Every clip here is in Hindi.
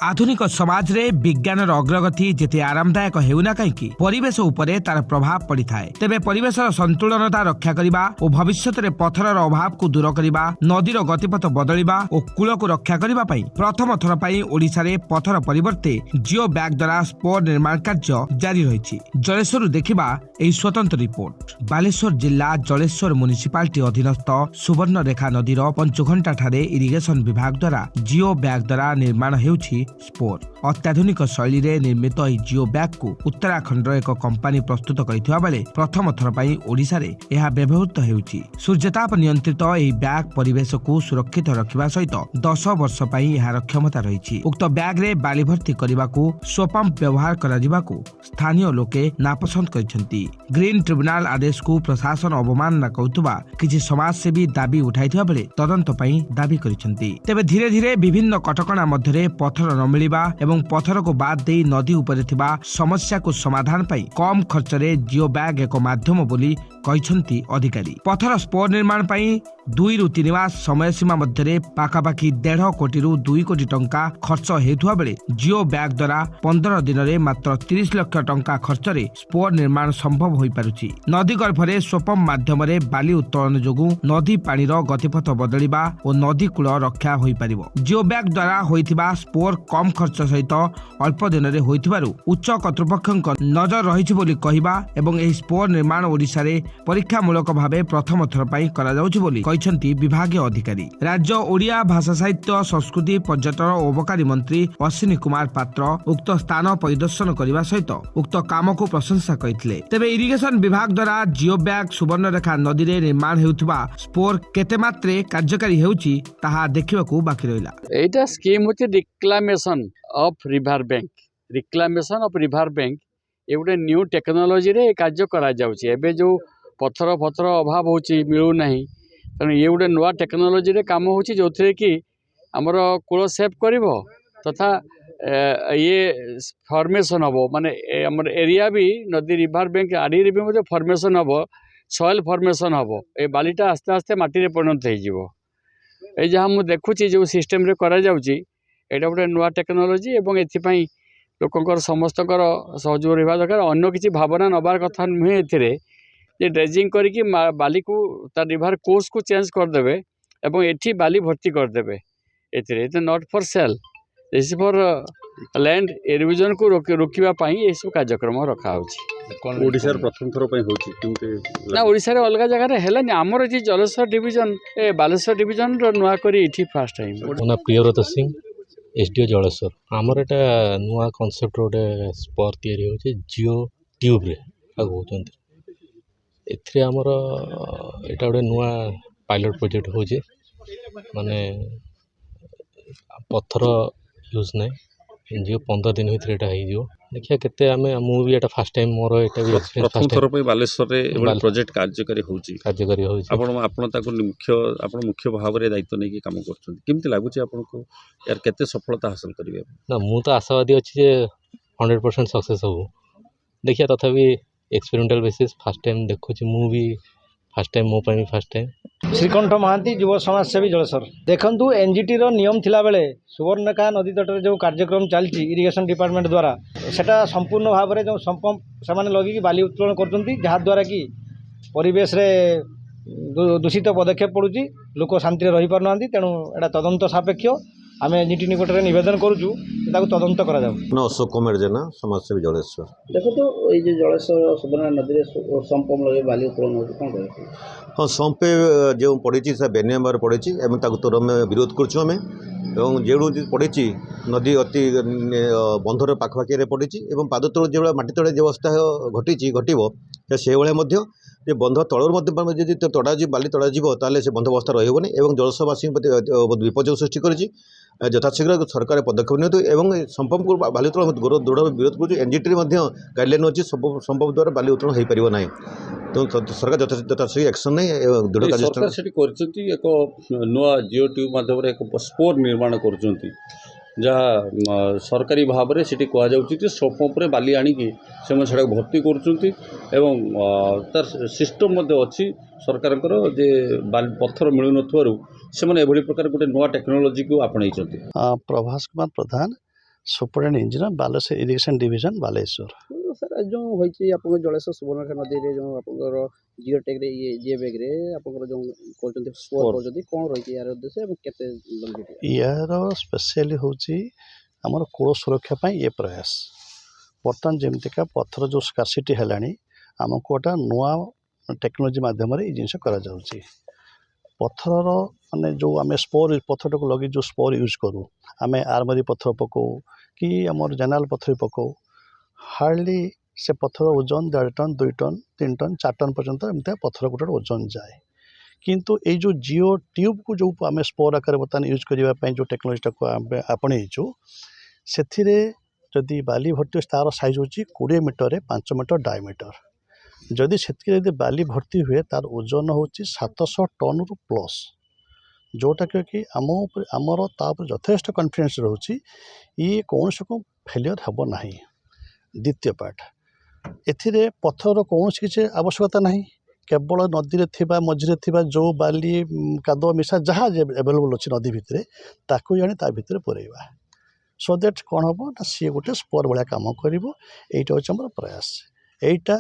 आधुनिक समाज रे विज्ञान अग्रगति जेते आरामदायक हेउना कहीं परिवेश उपरे तार प्रभाव पड़ी थाए तेबे परिवेश संतुलनता रक्षा करबा और भविष्यत रे पथरर अभाव को दूर करबा नदीर गतिपथ बदलिबा और कूल को रक्षा करबा पई प्रथम थर पई ओडिसा रे पथर परिवर्ते जिओ बैग द्वारा स्पोर निर्माण कार्य जारी रहिछि। जलेश्वर देखिबा एई स्वतंत्र रिपोर्ट। बालेश्वर जिला जलेश्वर म्युनिसिपालिटी अधीनस्थ सुवर्णरेखा नदीर पंचघंटा ठारे इरिगेशन विभाग द्वारा जिओ बैग द्वारा निर्माण हेउछि स्पोर। अत्याधुनिक शैली रे निर्मित एई जिओ बैग को उत्तराखंड एक कंपनी प्रस्तुत करिथिबा बेले प्रथम थर पई ओडिसा रे एहा व्यवहृत हेउछि। सूर्यताप नियंत्रित एई बैग परिवेश को सुरक्षित रखिबा सहित 10 वर्ष पई एहार क्षमता रहिछि। उक्त बैग रे बाली भर्ती करबाकू सोपम्प व्यवहार कराजिबाकू स्थानीय लोके नापसंद करिसेंती। ग्रीन ट्रिब्यूनल आदेश को प्रशासन अवमानना करुवा किछि समाजसेवी दाबी उठाइथिबा बेले तदंत पई दाबी करिसेंती। तेबे धीरे धीरे विभिन्न कटकणा मध्यरे पथर न मिलिबा एवं पथर को बाद देई नदी उपरे थिबा समस्या को समाधान पई कम खर्च रे जिओ बैग एक माध्यम बोली कहिसेंती अधिकारी। पथर स्पोर निर्माण पई 2 रु 3 मास समय सीमा मध्यरे पाखापाखि 1.5 कोटी रु 2 कोटी टंका खर्च हेतुवा बेले जिओ बैग द्वारा 15 दिन रे मात्र 30 लाख टंका खर्च रे स्पोर निर्माण संभव होई पारुछि। नदी गर्भरे सोपम माध्यम रे बाली उत्तोलन जोगु नदी पानीर गतिपथ बदलिबा और नदी कूल रक्षा होई पारिबो। जिओ बैग द्वारा होइथिबा स्पोर कम खर्च सहित अल्प दिन रे होइथिबारु उच्च कर्तृपक्षक नजर रहिछि बोली कहिबा एवं एही स्पोर निर्माण ओडिसा रे परीक्षामूलक भावे प्रथम थर पई करा जाउछि बोली कहिसेंती विभागीय अधिकारी। राज्य ओडिया भाषा साहित्य संस्कृति पर्यटन और अबकारी मंत्री अश्विनी कुमार पात्र उक्त स्थान परिदर्शन करने सहित उक्त काम को प्रशंसा करथिले। तेबे इरिगेशन विभाग द्वारा जिओ बैग सुवर्णरेखा नदी रे निर्माण हेउथबा स्पोर केते मात्रे कार्यकारी हेउछि ताहा देखिबाकू बाकी रहिला। एटा स्कीम होछि reclamation of river bank. Reclamation of river bank ए गोटे न्यू टेक्नोलॉजी रे कार्य करा जाउछि। एबे जो पत्थर अभाव होछि मिलु नाही तेणु ये गोटे नुआ टेक्नोलॉजी रे काम होछि जोथिरे कि हमर कूल सेव करिवो तथा ये फॉर्मेशन हबो माने हमर एरिया भी नदी रिवर बैंक आड़ी रे भी मते फॉर्मेशन हबो सॉइल फॉर्मेशन हबो ए बालीटा आस्ते आस्ते माटी रे परिणत हो जिवो। ए जहाँ मु देखुछि जो सिस्टम रे करा जाउछि एटा गोटे नुआ टेक्नोलॉजी एवं एथि पई लोकंकर समस्तकर सहयोग रहबा दरकार। अन्य किछि भावना नबार कथा नुहे एथिरे जे ड्रेजिंग करके बाली को तार रिवर कोर्स को चेंज कर देबे एवं एठी बाली भर्ती कर देबे। एथिरे it not for sale this for land erosion को रोकिबा पई ए सब कार्यक्रम रखा होछि। ओडिसा रे प्रथम थरो पई होछि किंते ना ओडिसा रे अलगा जगह रे हेलानी हमर जे जलेश्वर डिवीजन ए बालेश्वर डिवीजन रो नुआ करी इठी first time. Mona Priyabrata Singh SDO Jaleswar. हमर एटा नुआ कांसेप्ट रोटे स्पोर तयारी होछि जिओ ट्यूब रे कहउतंती। एथरे हमर एटा गोटे नुआ पायलट प्रोजेक्ट होछि माने पत्थर यूज नहीं जिओ 15 दिन भितर एटा हो जिवो। देखिया केते आमे मु भी एटा फर्स्ट टाइम मोर एटा भी एक्सपीरियंस प्रथम थरो पई बालेश्वर रे एबे प्रोजेक्ट कार्यकारी होछि। आपण ताको मुख्य भाव रे दायित्व नै कि काम करछन किमति लागुछि आपण को यार केते सफलता हासिल करिवे ना मु तो आशावादी अछि जे 100% सक्सेस हो। देखिया तथापि एक्सपेरिमेंटल बेसिस फर्स्ट टाइम देखुछि मु भी फर्स्ट टाइम मो पाई फर्स्ट टाइम। श्रीकंठ महांती युव समाज सेवी जलेश्वर। देखंतु एनजीटी रो नियम थिला बेले सुवर्णरेखा नदी तट रे जो कार्यक्रम चलछि इरिगेशन डिपार्टमेंट द्वारा सेटा संपूर्ण भाव रे जो संपम सेमाने लगी कि बाली उत्तोलन करछंती जहा द्वारा कि परिवेश रे दूषित पदक्षेप पड़ुछि लोक शांति रे रहि पारनांती। तेणु एटा तदंत सापेक्ष आम एनजीटी निकट में निवेदन करुचु तदंत करा जाऊ। अशोक कुमार जेना समाजसेवी जलेश्वर। देखो तो ये जलेश्वर सुवर्णा नदी संपम लगे बाली उत्तोलन होछि कोन कहै। हाँ संपे जो पड़ी से बेनियम पड़ी तुरंत विरोध करें जो पड़ी नदी अति बंधर पाखापाखि पड़ी पाद तल जो माटी तले जो अवस्था घटी घटव से भाया बंध तलर तड़ा बाली तड़ा ताले से बंध अवस्था रही जलसवासी विपर्य सृष्टि कर यथाशीघ्र सरकार पदक्षेप नियंतु संपम को बाली उत्तोलन दृढ़ विरोध कर एनजीटी गाइडलाइन अच्छी संपम द्वारा बाली उत्तोलन हो पार ना तो सरकार यथाशीघ्र एक्शन नहीं दृढ़ सरकार सेठी करछंती एक नुआ जिओ ट्यूब माध्यम रे एक स्पोर निर्माण करछंती जहाँ सरकारी भाव में सेठी कह जाउछि सोपम्प रे बाली आनिकी से सेटा भर्ती करछंती एवं तार सिस्टम मध्ये अछि सरकारकर जे पत्थर मिलु नथवारु से माने एभली प्रकार गोटे नुआ टेक्नोलॉजी को आपणैछंती। Prabhas Kumar Pradhan superintendent engineer Baleswar irrigation division Baleswar. Sir ଆଜି ଯେଉଁ ହୋଇଛି ଆପଣଙ୍କ ଜଳେଶ୍ୱର ସୁବର୍ଣ୍ଣରେଖା ନଦୀରେ ଯେଉଁ ଆପଣଙ୍କର ଜିଓଟେକ୍ରେ ଜିଏବେଗ୍ରେ ଆପଣଙ୍କର ଯେଉଁ କରୁଛନ୍ତି ସ୍ପୋର କରୁଛନ୍ତି କ'ଣ ରହିଛି ଏହାର ଉଦ୍ଦେଶ୍ୟ ଏବଂ କେତେ ଏହାର ସ୍ପେଶିଆଲି ହେଉଛି ଆମର କୂଳ ସୁରକ୍ଷା ପାଇଁ ଏ ପ୍ରୟାସ। ବର୍ତ୍ତମାନ ଯେମିତିକା ପଥର ଯେଉଁ ସ୍କାର୍ସିଟି ହେଲାଣି ଆମକୁ ଗୋଟେ ନୂଆ ଟେକ୍ନୋଲୋଜି ମାଧ୍ୟମରେ ଏଇ ଜିନିଷ କରାଯାଉଛି। ପଥରର ମାନେ ଯେଉଁ ଆମେ ସ୍ପୋର ପଥରଟାକୁ ଲଗେଇ ଯେଉଁ ସ୍ପୋର ୟୁଜ୍ କରୁ, ଆମେ ଆର୍ମରି ପଥର ପକାଉ କି ଆମର ଜେନାଲ ପଥର ପକାଉ, ହାର୍ଡ଼ଲି ସେ ପଥର ଓଜନ 1.5 ଟନ୍ 2 ଟନ୍ 3 ଟନ୍ 4 ଟନ୍ ପର୍ଯ୍ୟନ୍ତ ଏମିତି ପଥର ଗୋଟେ ଓଜନ ଯାଏ। କିନ୍ତୁ ଏଇ ଯେଉଁ ଜିଓ ଟ୍ୟୁବ୍କୁ ଯେଉଁ ଆମେ ସ୍ପୋର ଆକାରରେ ବର୍ତ୍ତମାନ ୟୁଜ୍ କରିବା ପାଇଁ ଯେଉଁ ଟେକ୍ନୋଲୋଜିଟାକୁ ଆମେ ଆପଣେଇଛୁ, ସେଥିରେ ଯଦି ବାଲି ଭର୍ତ୍ତି ତାର ସାଇଜ୍ ହେଉଛି 20 ମିଟରରେ 5 ମିଟର ଡାଇମିଟର। ଯଦି ସେଥିରେ ଯଦି ବାଲି ଭର୍ତ୍ତି ହୁଏ ତାର ଓଜନ ହେଉଛି 700 ଟନ୍ରୁ ପ୍ଲସ୍, ଯେଉଁଟାକି କି ଆମର ତା ଉପରେ ଯଥେଷ୍ଟ କନଫିଡେନ୍ସ ରହୁଛି ଇଏ କୌଣସି ଫେଲିୟର ହେବ ନାହିଁ। ଦ୍ୱିତୀୟ ପାର୍ଟ, ଏଥିରେ ପଥରର କୌଣସି କିଛି ଆବଶ୍ୟକତା ନାହିଁ, କେବଳ ନଦୀରେ ଥିବା ମଝିରେ ଥିବା ଯେଉଁ ବାଲି କାଦୁଅ ମିଶା ଯାହା ଆଭେଲେବୁଲ୍ ଅଛି ନଦୀ ଭିତରେ ତାକୁ ଆଣି ତା ଭିତରେ ପୁରେଇବା। ସୋ ଦ୍ୟାଟ୍ କ'ଣ ହେବ ନା ସିଏ ଗୋଟେ ସ୍ପୋର ଭଳିଆ କାମ କରିବ। ଏଇଟା ହେଉଛି ଆମର ପ୍ରୟାସ। ଏଇଟା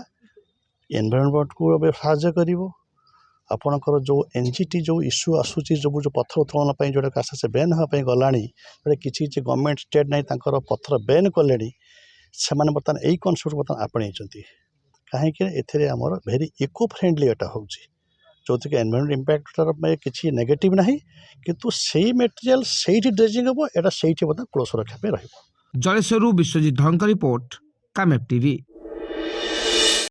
ଏନଭାରନମେଣ୍ଟକୁ ଏବେ ସାହାଯ୍ୟ କରିବ। ଆପଣଙ୍କର ଯେଉଁ NGT ଯେଉଁ ଇସ୍ୟୁ ଆସୁଛି ଯେଉଁ ପଥର ଉତ୍ତୋଳନ ପାଇଁ ଯେଉଁଟା ଆସ୍ତେ ଆସ୍ତେ ବ୍ୟାନ୍ ହେବା ପାଇଁ ଗଲାଣି, ଗୋଟେ କିଛି କିଛି ଗଭର୍ଣ୍ଣମେଣ୍ଟ ଷ୍ଟେଟ୍ ନାହିଁ ତାଙ୍କର ପଥର ବ୍ୟାନ୍ କଲେଣି, ସେମାନେ ବର୍ତ୍ତମାନ ଏଇ କନସେପ୍ଟ ବର୍ତ୍ତମାନ ଆପଣେଇଛନ୍ତି। କାହିଁକି ଏଥିରେ ଆମର ଭେରି ଇକୋ ଫ୍ରେଣ୍ଡଲି ଏଟା ହେଉଛି, ଯେଉଁଥିରେ ଏନଭାରନମେଣ୍ଟ ଇମ୍ପାକ୍ଟର କିଛି ନେଗେଟିଭ୍ ନାହିଁ, କିନ୍ତୁ ସେଇ ମେଟେରିଆଲ ସେଇଠି ଡ୍ରେଜିଂ ହେବ, ଏଇଟା ସେଇଠି ବର୍ତ୍ତମାନ କୂଳ ସୁରକ୍ଷା ପାଇଁ ରହିବ। ଜଳେଶ୍ୱରରୁ ବିଶ୍ୱଜିତ ଧଳଙ୍କ ରିପୋର୍ଟ, କାମେପ୍ ଟିଭି।